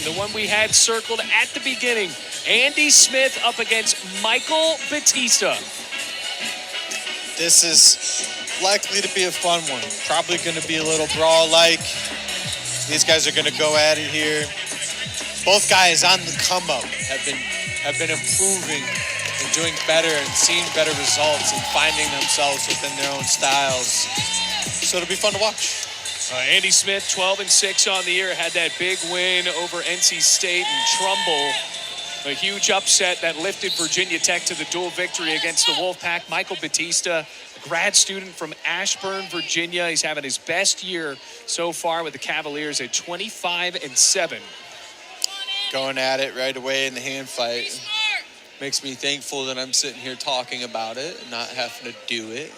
the one we had circled at the beginning. Andy Smith up against Michael Battista. This is likely to be a fun one. Probably going to be a little brawl-like. These guys are going to go at it here. Both guys on the come-up have been improving and doing better and seeing better results and finding themselves within their own styles. So it'll be fun to watch. Andy Smith, 12-6 on the year, had that big win over NC State and Trumbull. A huge upset that lifted Virginia Tech to the dual victory against the Wolfpack. Michael Battista, a grad student from Ashburn, Virginia. He's having his best year so far with the Cavaliers at 25-7. Going at it right away in the hand fight. Makes me thankful that I'm sitting here talking about it and not having to do it.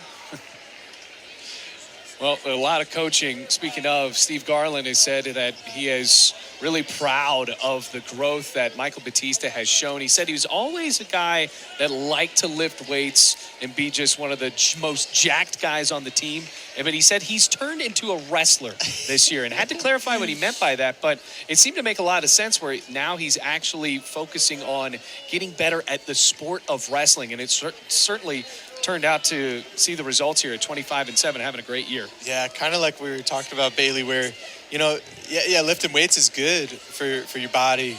Well, a lot of coaching. Speaking of, Steve Garland has said that he is really proud of the growth that Michael Battista has shown. He said he was always a guy that liked to lift weights and be just one of the most jacked guys on the team. But he said he's turned into a wrestler this year and had to clarify what he meant by that. But it seemed to make a lot of sense where now he's actually focusing on getting better at the sport of wrestling. And it's certainly turned out to see the results here at 25-7, having a great year. Yeah, kind of like we were talking about, Bailey, where, lifting weights is good for your body.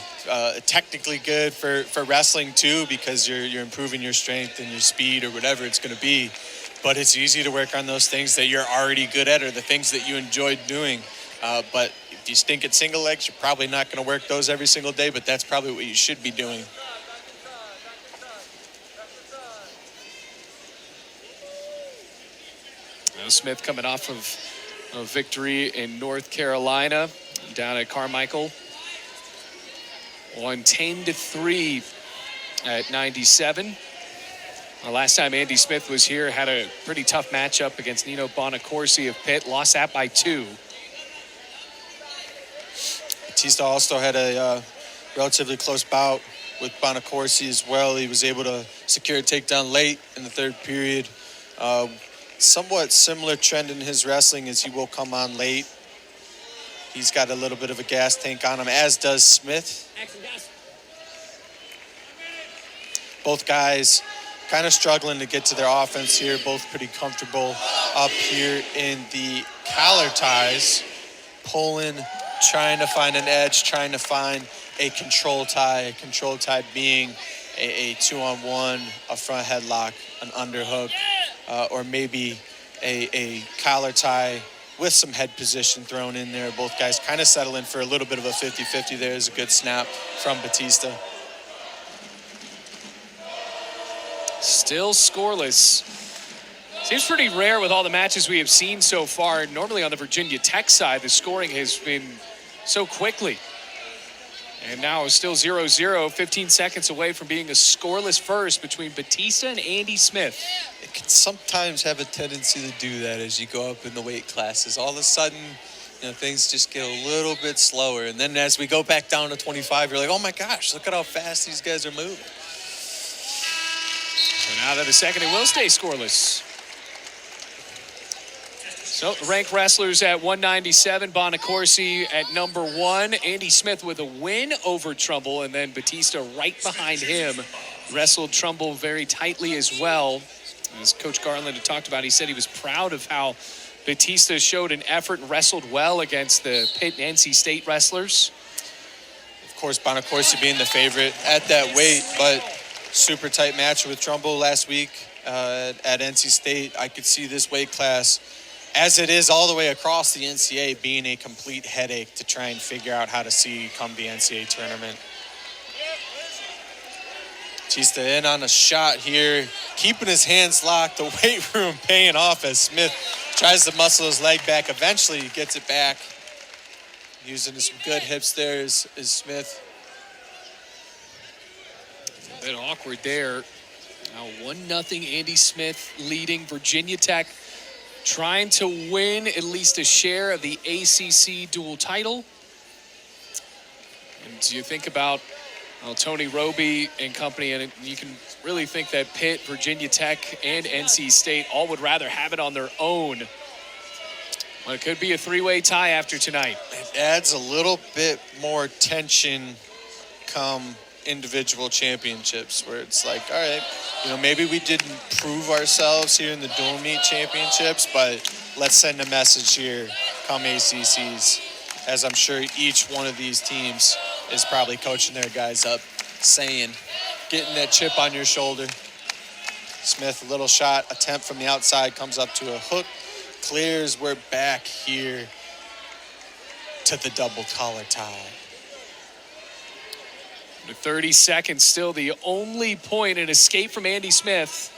Technically good for wrestling too, because you're improving your strength and your speed or whatever it's going to be. But it's easy to work on those things that you're already good at or the things that you enjoy doing. But if you stink at single legs, you're probably not going to work those every single day, but that's probably what you should be doing. Smith coming off of a victory in North Carolina down at Carmichael. Won 10-3 at 97. Last time Andy Smith was here, had a pretty tough matchup against Nino Bonacorsi of Pitt. Lost that by 2. Battista also had a relatively close bout with Bonacorsi as well. He was able to secure a takedown late in the third period. Somewhat similar trend in his wrestling as he will come on late. He's got a little bit of a gas tank on him, as does Smith. Both guys kind of struggling to get to their offense here, both pretty comfortable up here in the collar ties, pulling, trying to find an edge, trying to find a control tie being a 2-on-1, a front headlock, an underhook, or maybe a collar tie with some head position thrown in there. Both guys kind of settling for a little bit of a 50-50. There's a good snap from Battista. Still scoreless. Seems pretty rare with all the matches we have seen so far. Normally on the Virginia Tech side, the scoring has been so quickly. And now it's still 0-0, 15 seconds away from being a scoreless first between Battista and Andy Smith. It can sometimes have a tendency to do that as you go up in the weight classes. All of a sudden, things just get a little bit slower. And then as we go back down to 25, you're like, oh my gosh, look at how fast these guys are moving. So now that the second, it will stay scoreless. So ranked wrestlers at 197, Bonacorsi at number 1. Andy Smith with a win over Trumbull, and then Battista right behind him. Wrestled Trumbull very tightly as well. As Coach Garland had talked about, he said he was proud of how Battista showed an effort and wrestled well against the Pitt and NC State wrestlers. Of course, Bonacorsi being the favorite at that weight, but super tight match with Trumbull last week at NC State. I could see this weight class, as it is all the way across the NCAA, being a complete headache to try and figure out how to see come the NCAA tournament. Battista in on a shot here, keeping his hands locked. The weight room paying off as Smith tries to muscle his leg back. Eventually he gets it back. Using some good hips there is Smith. A bit awkward there. Now 1-0 Andy Smith leading Virginia Tech, trying to win at least a share of the ACC dual title. And you think about Tony Roby and company, and you can really think that Pitt, Virginia Tech, and NC State all would rather have it on their own. Well, it could be a three-way tie after tonight. It adds a little bit more tension come individual championships, where it's like, all right, maybe we didn't prove ourselves here in the dual meet championships, but let's send a message here come ACCs, as I'm sure each one of these teams is probably coaching their guys up, saying, getting that chip on your shoulder. Smith, a little shot attempt from the outside, comes up to a hook, clears. We're back here to the double collar tie. 30 seconds still, the only point, an escape from Andy Smith.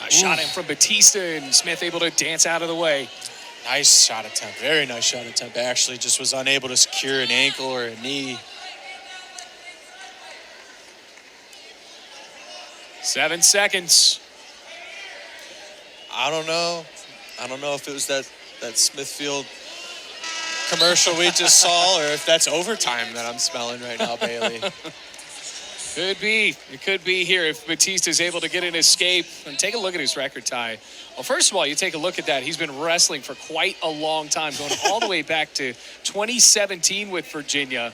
Shot in from Battista, and Smith able to dance out of the way. Nice shot attempt, very nice shot attempt. Actually just was unable to secure an ankle or a knee. 7 seconds. I don't know if it was that Smithfield commercial we just saw, or if that's overtime that I'm smelling right now, Bailey. Could be. It could be here if Battista is able to get an escape. And take a look at his record tie. Well, first of all, you take a look at that. He's been wrestling for quite a long time, going all the way back to 2017 with Virginia,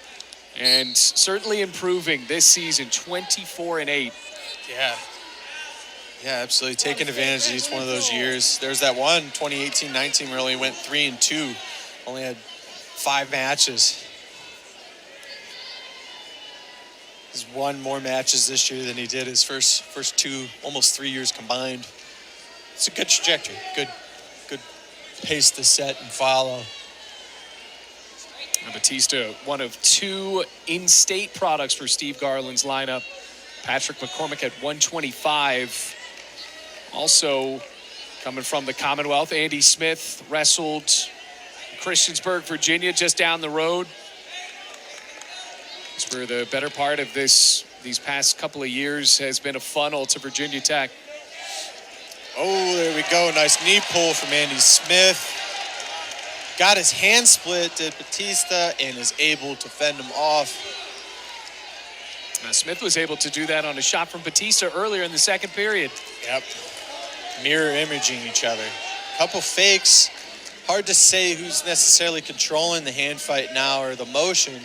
and certainly improving this season, 24-8. Yeah, absolutely. Taking advantage of each one of those years. There's that one, 2018-19, where he went 3-2. Only had 5 matches. He's won more matches this year than he did his first 2, almost 3 years combined. It's a good trajectory. Good pace to set and follow. Battista, one of 2 in-state products for Steve Garland's lineup. Patrick McCormick at 125. Also coming from the Commonwealth, Andy Smith wrestled in Christiansburg, Virginia, just down the road. For the better part of these past couple of years has been a funnel to Virginia Tech. Oh, there we go. Nice knee pull from Andy Smith. Got his hand split to Battista and is able to fend him off. Smith was able to do that on a shot from Battista earlier in the second period. Yep. Mirror imaging each other. Couple fakes. Hard to say who's necessarily controlling the hand fight now or the motion.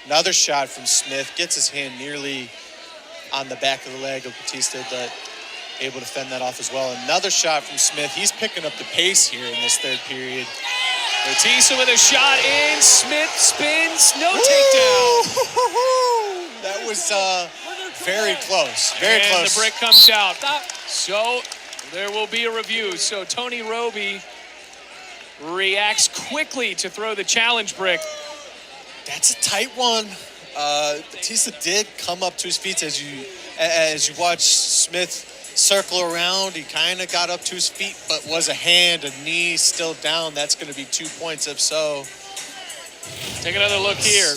Another shot from Smith. Gets his hand nearly on the back of the leg of Battista, but able to fend that off as well. Another shot from Smith. He's picking up the pace here in this third period. Battista with a shot in. Smith spins. No takedown. That was very close. Very and close. The brick comes out. So there will be a review. So Tony Roby reacts quickly to throw the challenge brick. That's a tight one. Battista did come up to his feet as you watch Smith circle around. He kind of got up to his feet, but was a hand, a knee still down. That's going to be 2 points if so. Take another look here.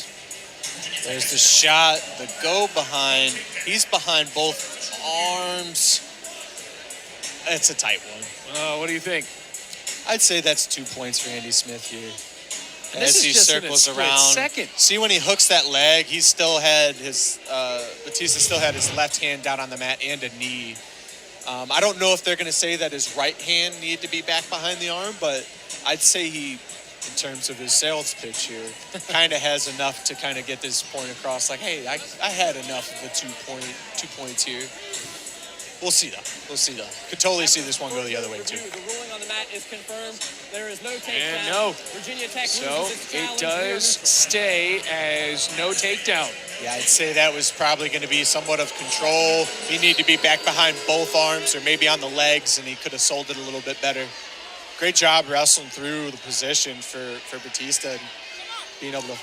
There's the shot, the go behind. He's behind both arms. It's a tight one. What do you think? I'd say that's 2 points for Andy Smith here. And as he circles around. Second. See, when he hooks that leg, he still had his, Battista still had his left hand down on the mat and a knee. I don't know if they're going to say that his right hand needed to be back behind the arm, but I'd say he, in terms of his sales pitch here, kind of has enough to kind of get this point across. Like, hey, I had enough of a 2 points here. We'll see, though. Could totally see this one go the other way, too. The ruling on the mat is confirmed. There is no takedown. And no. Virginia Tech so loses its it challenge does stay as no takedown. Yeah, I'd say that was probably going to be somewhat of control. He needed to be back behind both arms or maybe on the legs, and he could have sold it a little bit better. Great job wrestling through the position for Battista and being able to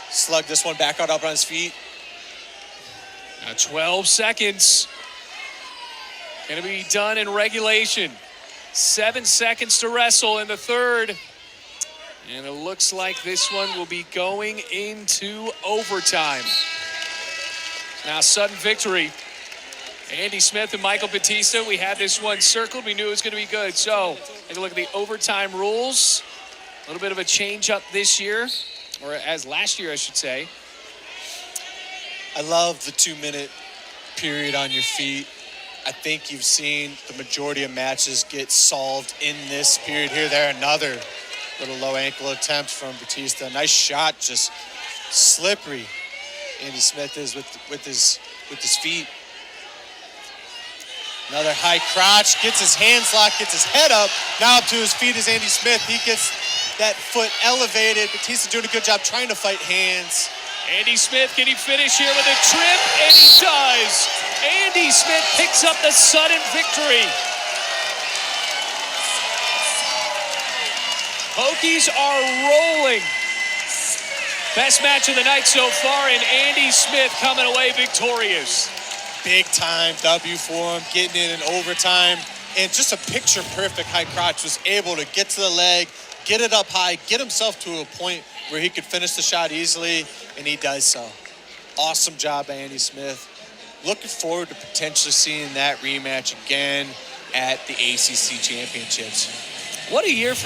slug this one back out up on his feet. Now 12 seconds. Going to be done in regulation. 7 seconds to wrestle in the third. And it looks like this one will be going into overtime. Now, sudden victory. Andy Smith and Michael Battista, we had this one circled. We knew it was going to be good. So, take a look at the overtime rules. A little bit of a change up this year, or as last year, I should say. I love the 2 minute period on your feet. I think you've seen the majority of matches get solved in this period here. There, another little low ankle attempt from Battista. Nice shot, just slippery. Andy Smith is with his feet. Another high crotch, gets his hands locked, gets his head up. Now up to his feet is Andy Smith. He gets that foot elevated. Batista doing a good job trying to fight hands. Andy Smith, can he finish here with a trip? And he does. Andy Smith picks up the sudden victory. Hokies are rolling. Best match of the night so far, and Andy Smith coming away victorious. Big time W for him, getting it in overtime. And just a picture perfect high crotch, was able to get to the leg, get it up high, get himself to a point where he could finish the shot easily, and he does so. Awesome job by Andy Smith. Looking forward to potentially seeing that rematch again at the ACC Championships. What a year for